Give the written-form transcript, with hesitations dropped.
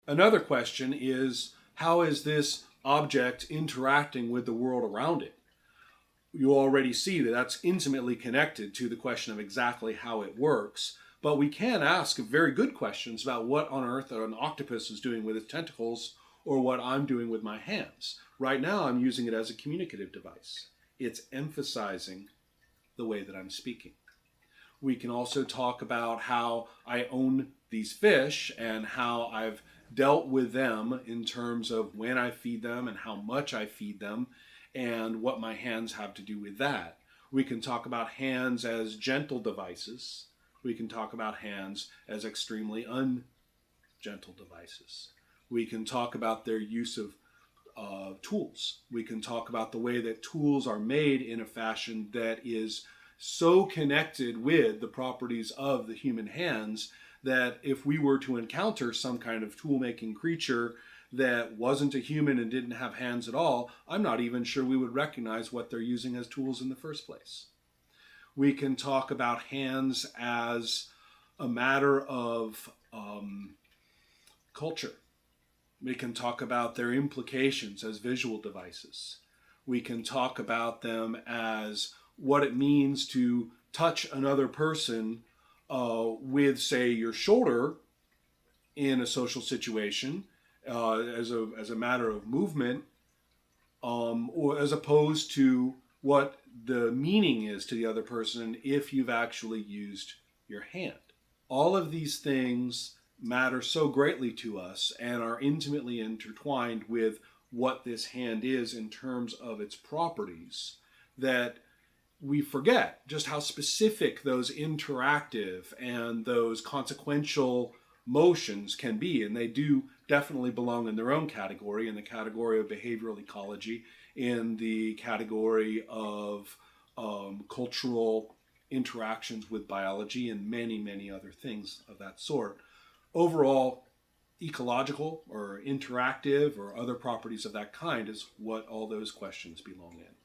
Another question is, how is this object interacting with the world around it? You already see that that's intimately connected to the question of exactly how it works. But we can ask very good questions about what on earth an octopus is doing with its tentacles or what I'm doing with my hands. Right now, I'm using it as a communicative device. It's emphasizing the way that I'm speaking. We can also talk about how I own these fish and how I've dealt with them in terms of when I feed them and how much I feed them and what my hands have to do with that. We can talk about hands as gentle devices. We can talk about hands as extremely ungentle devices. We can talk about their use of tools. We can talk about the way that tools are made in a fashion that is so connected with the properties of the human hands that if we were to encounter some kind of tool-making creature that wasn't a human and didn't have hands at all, I'm not even sure we would recognize what they're using as tools in the first place. We can talk about hands as a matter of culture. We can talk about their implications as visual devices. We can talk about them as what it means to touch another person with, say, your shoulder in a social situation as a matter of movement, or as opposed to what the meaning is to the other person if you've actually used your hand. All of these things matter so greatly to us and are intimately intertwined with what this hand is in terms of its properties that we forget just how specific those interactive and those consequential motions can be. And they do definitely belong in their own category, in the category of behavioral ecology, in the category of cultural interactions with biology, and many, many other things of that sort. Overall, ecological or interactive or other properties of that kind is what all those questions belong in.